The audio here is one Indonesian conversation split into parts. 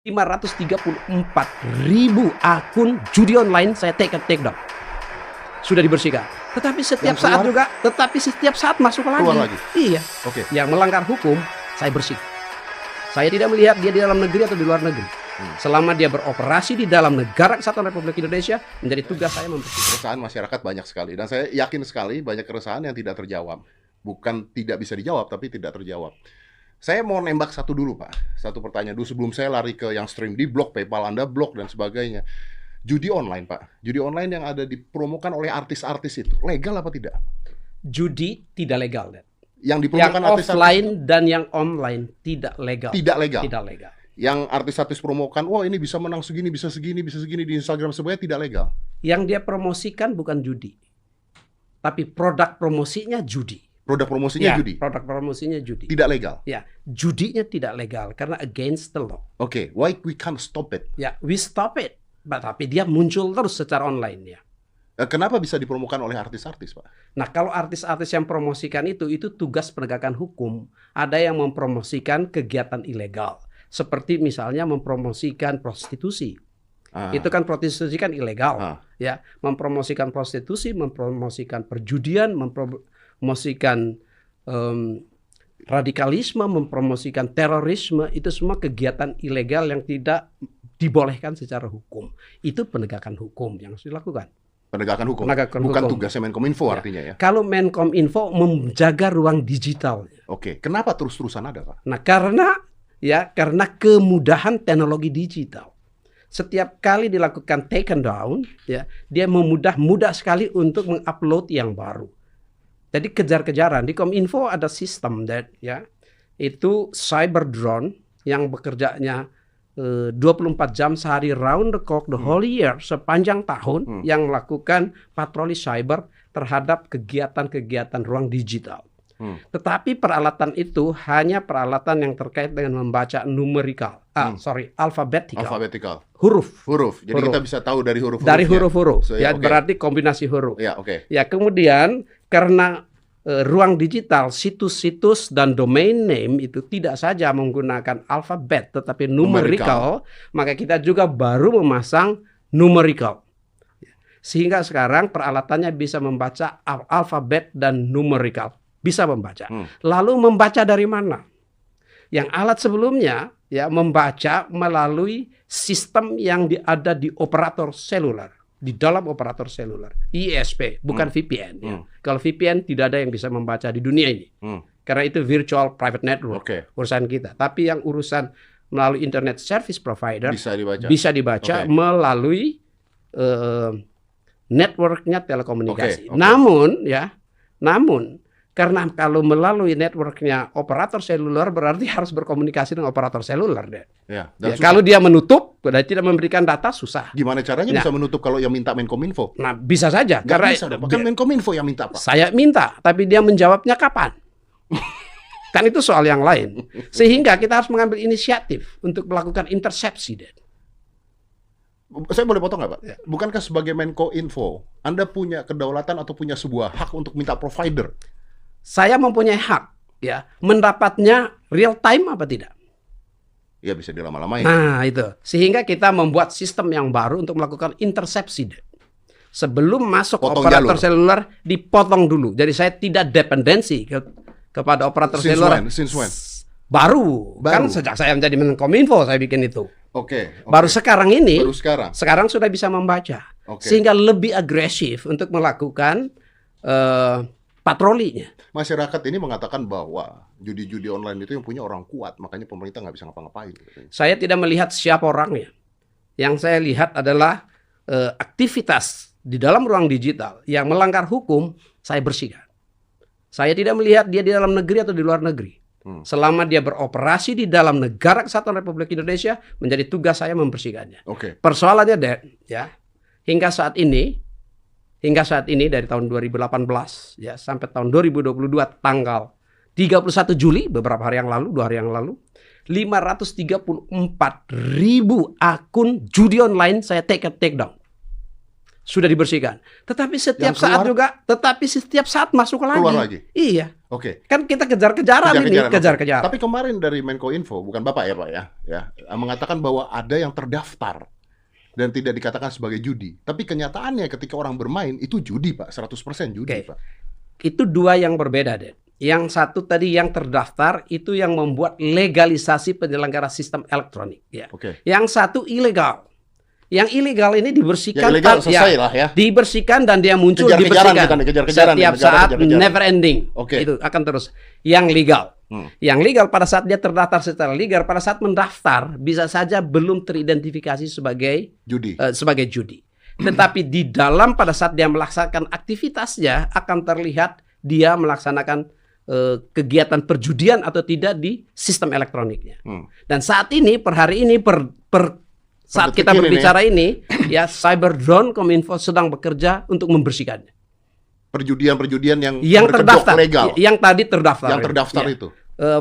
534.000 akun judi online saya take down. Sudah dibersihkan. Tetapi setiap saat juga, setiap saat masuk lagi. Iya. Oke. Yang melanggar hukum saya bersihkan. Saya tidak melihat dia di dalam negeri atau di luar negeri. Selama dia beroperasi di dalam negara kesatuan Republik Indonesia, menjadi tugas saya membersihkan. Keresahan masyarakat banyak sekali, dan saya yakin sekali banyak keresahan yang tidak terjawab. Bukan tidak bisa dijawab, tapi tidak terjawab. Saya mau nembak satu dulu, Pak. Satu pertanyaan dulu sebelum saya lari ke yang stream di blog, PayPal Anda blog dan sebagainya. Judi online, Pak. Judi online yang ada dipromokan oleh artis-artis itu legal apa tidak? Judi tidak legal, Dan. Yang dipromokan yang artis-artis offline dan yang online tidak legal. Tidak legal. Tidak legal. Yang artis-artis promokan, wah ini bisa menang segini, bisa segini, bisa segini di Instagram sebenarnya tidak legal. Yang dia promosikan bukan judi, tapi produk promosinya judi. Produk promosinya Ya, judi. produk promosinya judi. Tidak legal. Ya, judinya tidak legal karena against the law. Oke, why we can't stop it? Ya, we stop it. Tapi dia muncul terus secara online ya. Kenapa bisa dipromokan oleh artis-artis, Pak? Nah, kalau artis-artis yang promosikan itu tugas penegakan hukum. Ada yang mempromosikan kegiatan ilegal. Seperti misalnya mempromosikan prostitusi. Itu kan prostitusi kan ilegal. Ya, mempromosikan prostitusi, mempromosikan perjudian, mempromosikan radikalisme, mempromosikan terorisme, itu semua kegiatan ilegal yang tidak dibolehkan secara hukum. Itu penegakan hukum yang harus dilakukan. Penegakan hukum. hukum. Bukan tugasnya Menkominfo artinya ya. Kalau Menkominfo menjaga ruang digital. Oke, kenapa terus-terusan ada, Pak? Nah, karena kemudahan teknologi digital. Setiap kali dilakukan taken down, ya, dia mudah sekali untuk mengupload yang baru. Jadi kejar-kejaran di Kominfo ada sistem itu cyber drone yang bekerjanya 24 jam sehari round the clock the whole year sepanjang tahun yang melakukan patroli cyber terhadap kegiatan-kegiatan ruang digital. Tetapi peralatan itu hanya peralatan yang terkait dengan membaca numerikal, alfabetikal. Huruf. Jadi kita bisa tahu dari huruf-huruf. Dari huruf-huruf. So, ya, berarti kombinasi huruf. Ya, oke. Ya, kemudian karena ruang digital, situs-situs dan domain name itu tidak saja menggunakan alfabet tetapi numerikal, maka kita juga baru memasang numerikal. Sehingga sekarang peralatannya bisa membaca alfabet dan numerikal. Bisa membaca. Lalu membaca dari mana? Yang alat sebelumnya ya membaca melalui sistem yang ada di operator seluler, di dalam operator seluler, ISP, bukan VPN. Ya. Kalau VPN tidak ada yang bisa membaca di dunia ini, karena itu virtual private network urusan kita. Tapi yang urusan melalui internet service provider bisa dibaca melalui networknya telekomunikasi. Namun karena kalau melalui networknya operator seluler berarti harus berkomunikasi dengan operator seluler deh. Kalau dia menutup dan tidak memberikan data susah. Gimana caranya bisa menutup kalau yang minta Menkominfo? Nah, bisa saja. Karena kan Menkominfo yang minta, Pak. Saya minta, tapi dia menjawabnya kapan? Kan itu soal yang lain. Sehingga kita harus mengambil inisiatif untuk melakukan intersepsi deh. Saya boleh potong nggak, Pak? Ya. Bukankah sebagai Menkominfo Anda punya kedaulatan atau punya sebuah hak untuk minta provider? Saya mempunyai hak, ya, mendapatnya real time apa tidak? Ya bisa dilama-lamain. Nah itu, sehingga kita membuat sistem yang baru untuk melakukan intersepsi. Sebelum masuk operator seluler dipotong dulu. Jadi saya tidak dependensi kepada operator seluler. Since when? Baru. Kan sejak saya menjadi Menkominfo saya bikin itu. Oke. Baru sekarang ini. Sekarang sudah bisa membaca. Sehingga lebih agresif untuk melakukan patrolinya. Masyarakat ini mengatakan bahwa judi-judi online itu yang punya orang kuat, makanya pemerintah nggak bisa ngapa-ngapain. Saya tidak melihat siapa orangnya. Yang saya lihat adalah aktivitas di dalam ruang digital yang melanggar hukum, saya bersihkan. Saya tidak melihat dia di dalam negeri atau di luar negeri. Selama dia beroperasi di dalam negara kesatuan Republik Indonesia, menjadi tugas saya membersihkannya. Persoalannya, ya, hingga saat ini dari tahun 2018 ya sampai tahun 2022 tanggal 31 Juli beberapa hari yang lalu, 2 hari yang lalu, 534.000 akun judi online saya take down. sudah dibersihkan. Tetapi setiap Yang keluar? saat juga, tetapi setiap saat masuk lagi. Keluar lagi? Iya. Oke. Kan kita kejar-kejaran ini, Kejar-kejaran, oke. kejar-kejaran. Tapi kemarin dari Menko Info, bukan Bapak ya Pak ya, mengatakan bahwa ada yang terdaftar dan tidak dikatakan sebagai judi. Tapi kenyataannya ketika orang bermain itu judi Pak, 100% judi Oke. Pak. Itu dua yang berbeda, Den. Yang satu tadi yang terdaftar itu yang membuat legalisasi penyelenggara sistem elektronik. Ya. Oke. Yang satu ilegal. Yang ilegal ini dibersihkan, Ya, ilegal selesai lah ya. dibersihkan dan dia muncul Kejar-kejaran dibersihkan bukan, kejar-kejaran, setiap negara saat, kejar-kejaran. never ending. Oke. Itu akan terus. Yang legal, yang legal pada saat dia terdaftar secara legal, pada saat mendaftar bisa saja belum teridentifikasi sebagai Judi. sebagai judi. Tetapi di dalam pada saat dia melaksanakan aktivitasnya akan terlihat dia melaksanakan kegiatan perjudian atau tidak di sistem elektroniknya. Dan saat ini per hari ini saat kita detik ini berbicara ini ya Cyberdrone Kominfo sedang bekerja untuk membersihkannya. Perjudian-perjudian Yang berkedok terdaftar, legal. yang tadi terdaftar. Yang terdaftar Ya. itu.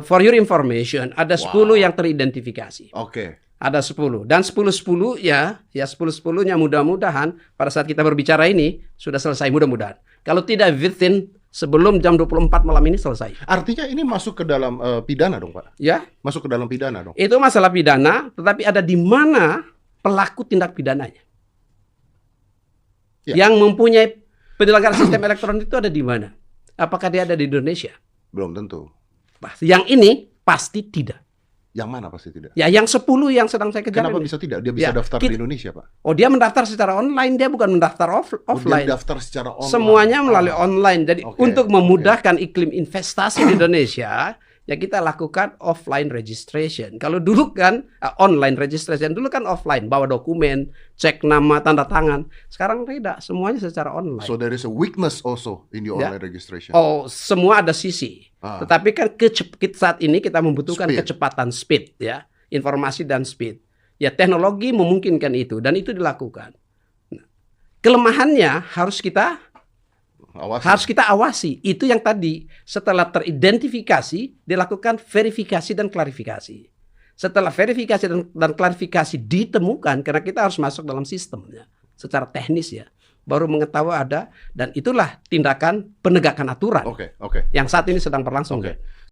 For your information, ada 10 yang teridentifikasi. Oke. Ada 10 dan 10-10 ya 10-10-nya mudah-mudahan pada saat kita berbicara ini sudah selesai mudah-mudahan. Kalau tidak within sebelum jam 24 malam ini selesai. Artinya ini masuk ke dalam pidana dong Pak? Ya, Masuk ke dalam pidana dong? itu masalah pidana, tetapi ada di mana pelaku tindak pidananya. Ya. Yang mempunyai penyelenggara sistem elektronik itu ada di mana? Apakah dia ada di Indonesia? Belum tentu. Yang ini pasti tidak. Yang mana pasti tidak? Ya, yang 10 yang sedang saya kejar. Kenapa ini. bisa tidak? Dia bisa Ya, daftar di Indonesia Pak? Oh, dia mendaftar secara online, dia bukan mendaftar offline. Dia daftar secara online. Semuanya melalui online. Jadi Oke, untuk memudahkan iklim investasi di Indonesia, ya kita lakukan offline registration. Kalau dulu kan online registration, dulu kan offline, bawa dokumen, cek nama, tanda tangan. Sekarang tidak, semuanya secara online. So there is a weakness also in the Ya. online registration. Oh, semua ada sisi. Tetapi kan saat ini kita membutuhkan Speed. kecepatan speed ya, informasi dan speed. Ya teknologi memungkinkan itu dan itu dilakukan. Nah, kelemahannya harus kita awasi. Itu yang tadi setelah teridentifikasi dilakukan verifikasi dan klarifikasi. Setelah verifikasi dan klarifikasi ditemukan karena kita harus masuk dalam sistemnya secara teknis ya. Baru mengetahui ada dan itulah tindakan penegakan aturan Oke. yang saat ini sedang berlangsung. Oke.